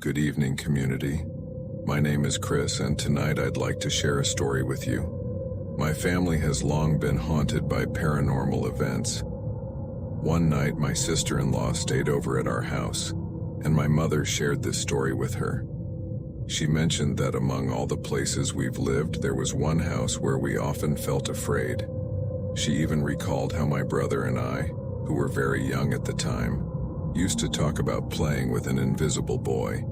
Good evening, community. My name is Chris, and tonight I'd like to share a story with you. My family has long been haunted by paranormal events. One night, my sister-in-law stayed over at our house, and my mother shared this story with her. She mentioned that among all the places we've lived, there was one house where we often felt afraid. She even recalled how my brother and I, who were very young at the time, used to talk about playing with an invisible boy,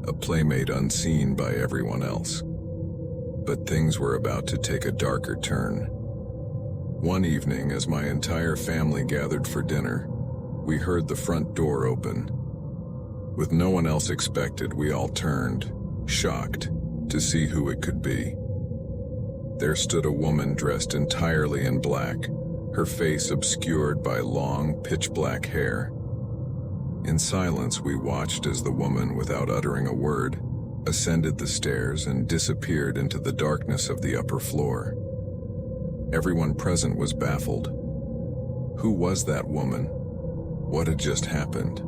a playmate unseen by everyone else. But things were about to take a darker turn. One evening, as my entire family gathered for dinner, we heard the front door open. With no one else expected, we all turned, shocked, to see who it could be. There stood a woman dressed entirely in black, her face obscured by long, pitch-black hair. In silence, we watched as the woman, without uttering a word, ascended the stairs and disappeared into the darkness of the upper floor. Everyone present was baffled. Who was that woman? What had just happened?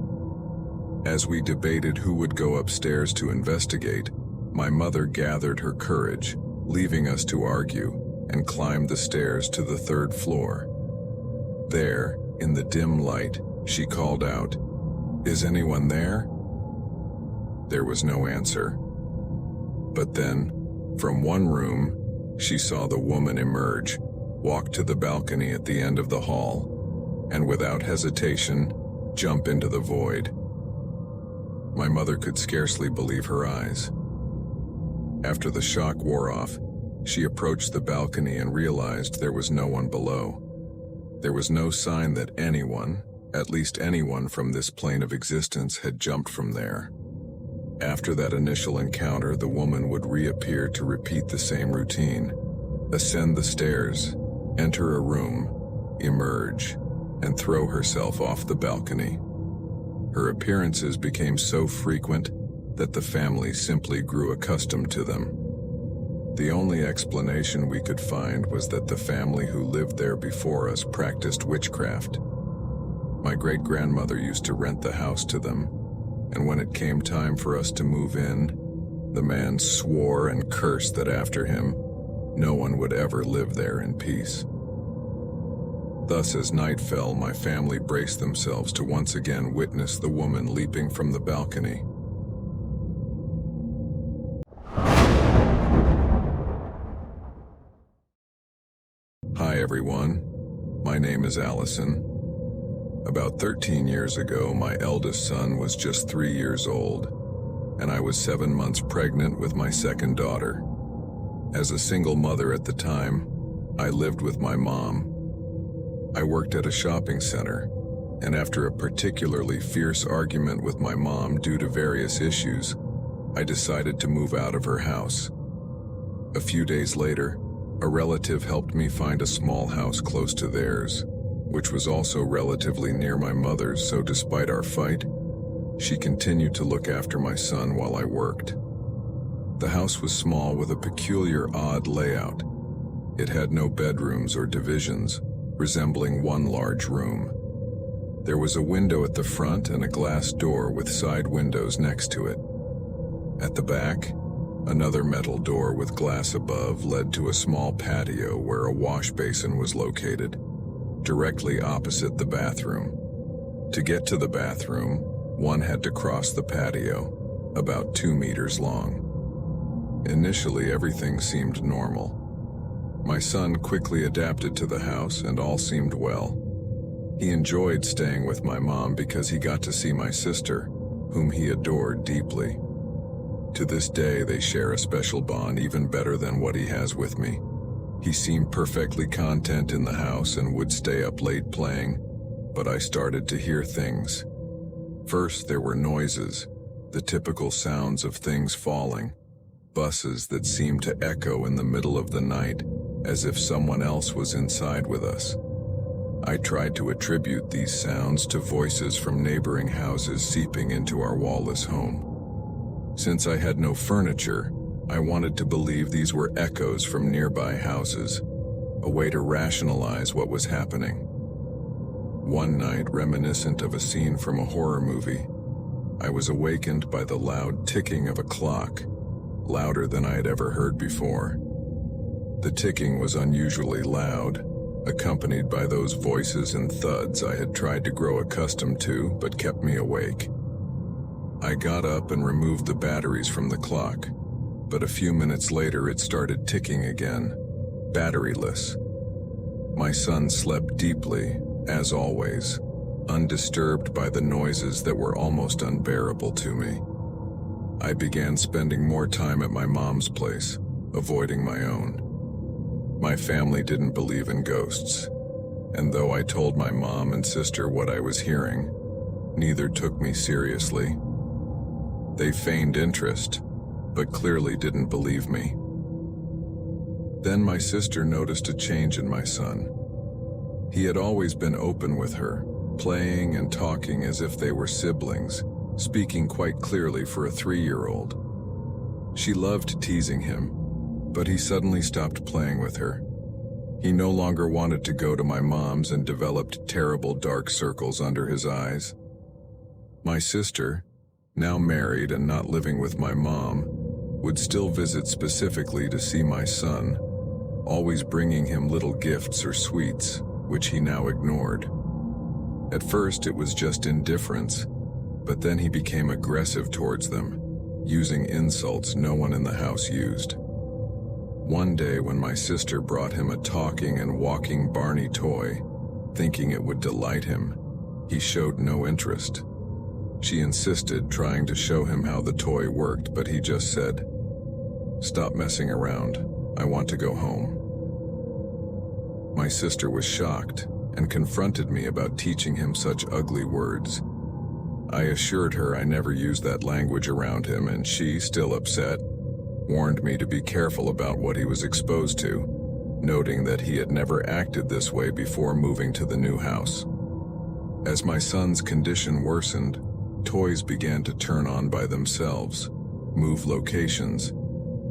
As we debated who would go upstairs to investigate, my mother gathered her courage, leaving us to argue, and climbed the stairs to the third floor. There, in the dim light, she called out, "Is anyone there?" There was no answer. But then, from one room, she saw the woman emerge, walk to the balcony at the end of the hall, and without hesitation, jump into the void. My mother could scarcely believe her eyes. After the shock wore off, she approached the balcony and realized there was no one below. There was no sign that anyone, at least anyone from this plane of existence, had jumped from there. After that initial encounter, the woman would reappear to repeat the same routine: ascend the stairs, enter a room, emerge, and throw herself off the balcony. Her appearances became so frequent that the family simply grew accustomed to them. The only explanation we could find was that the family who lived there before us practiced witchcraft. My great-grandmother used to rent the house to them, and when it came time for us to move in, the man swore and cursed that after him, no one would ever live there in peace. Thus, as night fell, my family braced themselves to once again witness the woman leaping from the balcony. Hi everyone, my name is Allison. About 13 years ago, my eldest son was just 3 years old, and I was 7 months pregnant with my second daughter. As a single mother at the time, I lived with my mom. I worked at a shopping center, and after a particularly fierce argument with my mom due to various issues, I decided to move out of her house. A few days later, a relative helped me find a small house close to theirs, which was also relatively near my mother's, so despite our fight, she continued to look after my son while I worked. The house was small with a peculiar, odd layout. It had no bedrooms or divisions, resembling one large room. There was a window at the front and a glass door with side windows next to it. At the back, another metal door with glass above led to a small patio where a wash basin was located, directly opposite the bathroom. To get to the bathroom, one had to cross the patio, about 2 meters long. Initially, everything seemed normal. My son quickly adapted to the house and all seemed well. He enjoyed staying with my mom because he got to see my sister, whom he adored deeply. To this day, they share a special bond even better than what he has with me. He seemed perfectly content in the house and would stay up late playing, but I started to hear things. First, there were noises, the typical sounds of things falling, buses that seemed to echo in the middle of the night, as if someone else was inside with us. I tried to attribute these sounds to voices from neighboring houses seeping into our wall-less home. Since I had no furniture, I wanted to believe these were echoes from nearby houses, a way to rationalize what was happening. One night, reminiscent of a scene from a horror movie, I was awakened by the loud ticking of a clock, louder than I had ever heard before. The ticking was unusually loud, accompanied by those voices and thuds I had tried to grow accustomed to but kept me awake. I got up and removed the batteries from the clock, but a few minutes later it started ticking again, batteryless. My son slept deeply, as always, undisturbed by the noises that were almost unbearable to me. I began spending more time at my mom's place, avoiding my own. My family didn't believe in ghosts, and though I told my mom and sister what I was hearing, neither took me seriously. They feigned interest, but clearly didn't believe me. Then my sister noticed a change in my son. He had always been open with her, playing and talking as if they were siblings, speaking quite clearly for a 3-year-old. She loved teasing him, but he suddenly stopped playing with her. He no longer wanted to go to my mom's and developed terrible dark circles under his eyes. My sister, now married and not living with my mom, would still visit specifically to see my son, always bringing him little gifts or sweets, which he now ignored. At first it was just indifference, but then he became aggressive towards them, using insults no one in the house used. One day when my sister brought him a talking and walking Barney toy, thinking it would delight him, he showed no interest. She insisted, trying to show him how the toy worked, but he just said, "Stop messing around. I want to go home." My sister was shocked and confronted me about teaching him such ugly words. I assured her I never used that language around him, and she, still upset, warned me to be careful about what he was exposed to, noting that he had never acted this way before moving to the new house. As my son's condition worsened, toys began to turn on by themselves, move locations,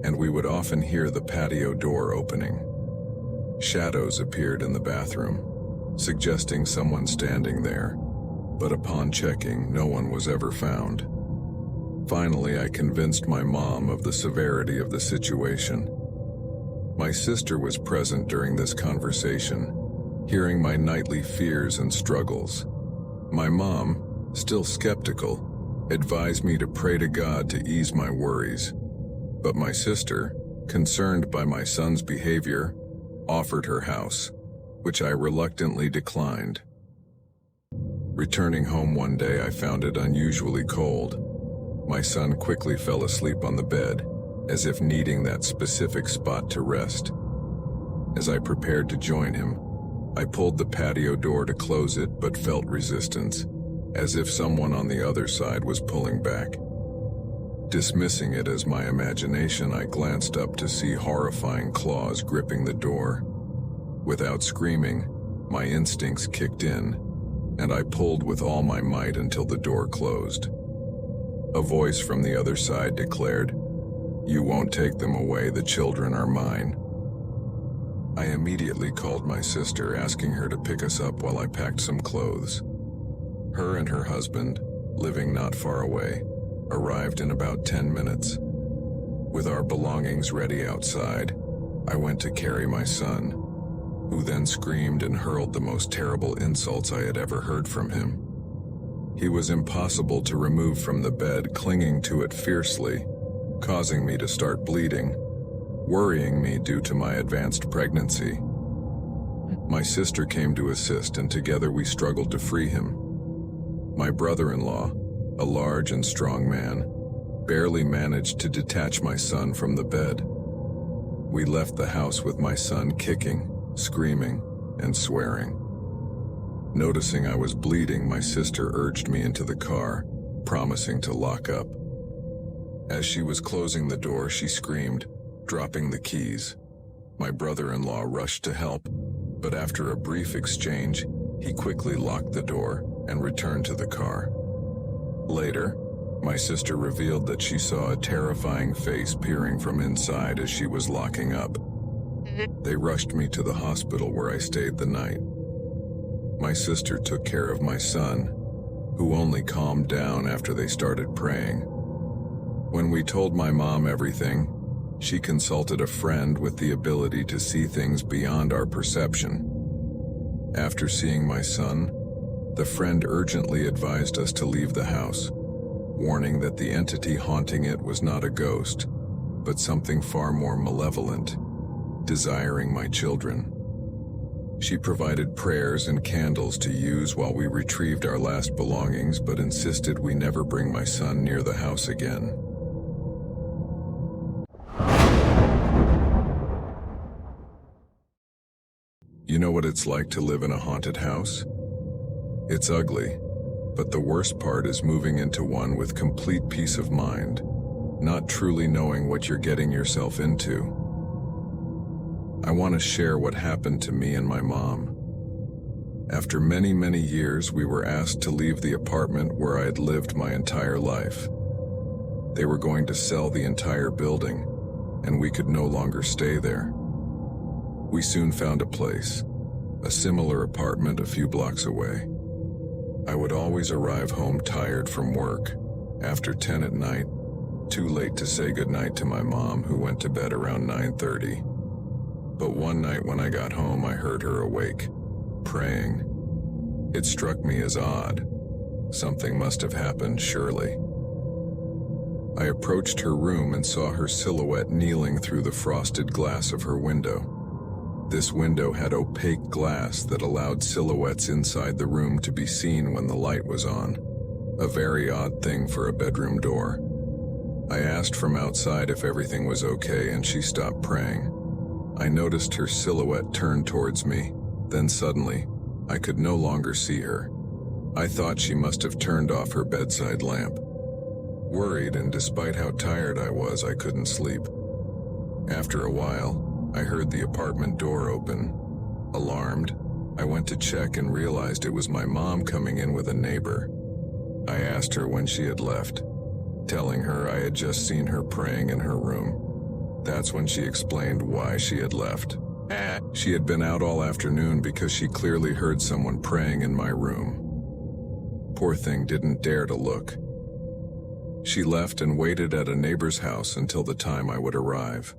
and we would often hear the patio door opening. Shadows appeared in the bathroom, suggesting someone standing there, but upon checking, no one was ever found. Finally, I convinced my mom of the severity of the situation. My sister was present during this conversation, hearing my nightly fears and struggles. My mom, still skeptical, advised me to pray to God to ease my worries, but my sister, concerned by my son's behavior, offered her house, which I reluctantly declined. Returning home one day, I found it unusually cold. My son quickly fell asleep on the bed, as if needing that specific spot to rest. As I prepared to join him, I pulled the patio door to close it but felt resistance, as if someone on the other side was pulling back. Dismissing it as my imagination, I glanced up to see horrifying claws gripping the door. Without screaming, my instincts kicked in, and I pulled with all my might until the door closed. A voice from the other side declared, "You won't take them away, the children are mine." I immediately called my sister, asking her to pick us up while I packed some clothes. Her and her husband, living not far away, arrived in about 10 minutes. With our belongings ready outside, I went to carry my son, who then screamed and hurled the most terrible insults I had ever heard from him. He was impossible to remove from the bed, clinging to it fiercely, causing me to start bleeding, worrying me due to my advanced pregnancy. My sister came to assist, and together we struggled to free him. My brother-in-law, a large and strong man, barely managed to detach my son from the bed. We left the house with my son kicking, screaming, and swearing. Noticing I was bleeding, my sister urged me into the car, promising to lock up. As she was closing the door, she screamed, dropping the keys. My brother-in-law rushed to help, but after a brief exchange, he quickly locked the door and returned to the car. Later, my sister revealed that she saw a terrifying face peering from inside as she was locking up. They rushed me to the hospital, where I stayed the night. My sister took care of my son, who only calmed down after they started praying. When we told my mom everything, she consulted a friend with the ability to see things beyond our perception. After seeing my son, the friend urgently advised us to leave the house, warning that the entity haunting it was not a ghost, but something far more malevolent, desiring my children. She provided prayers and candles to use while we retrieved our last belongings, but insisted we never bring my son near the house again. You know what it's like to live in a haunted house? It's ugly, but the worst part is moving into one with complete peace of mind, not truly knowing what you're getting yourself into. I want to share what happened to me and my mom. After many, many years, we were asked to leave the apartment where I had lived my entire life. They were going to sell the entire building, and we could no longer stay there. We soon found a place, a similar apartment a few blocks away. I would always arrive home tired from work, after 10 at night, too late to say goodnight to my mom, who went to bed around 9:30. But one night when I got home, I heard her awake, praying. It struck me as odd. Something must have happened, surely. I approached her room and saw her silhouette kneeling through the frosted glass of her window. This window had opaque glass that allowed silhouettes inside the room to be seen when the light was on. A very odd thing for a bedroom door. I asked from outside if everything was okay, and she stopped praying. I noticed her silhouette turn towards me, then suddenly, I could no longer see her. I thought she must have turned off her bedside lamp. Worried, and despite how tired I was, I couldn't sleep. After a while, I heard the apartment door open. Alarmed, I went to check and realized it was my mom coming in with a neighbor. I asked her when she had left, telling her I had just seen her praying in her room. That's when she explained why she had left. She had been out all afternoon because she clearly heard someone praying in my room. Poor thing didn't dare to look. She left and waited at a neighbor's house until the time I would arrive.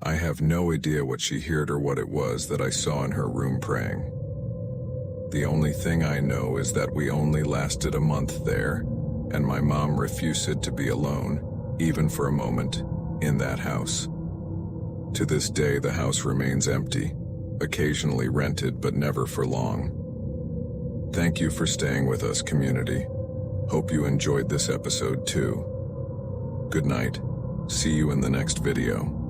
I have no idea what she heard or what it was that I saw in her room praying. The only thing I know is that we only lasted a month there, and my mom refused to be alone, even for a moment, in that house. To this day, the house remains empty, occasionally rented, but never for long. Thank you for staying with us, community. Hope you enjoyed this episode too. Good night. See you in the next video.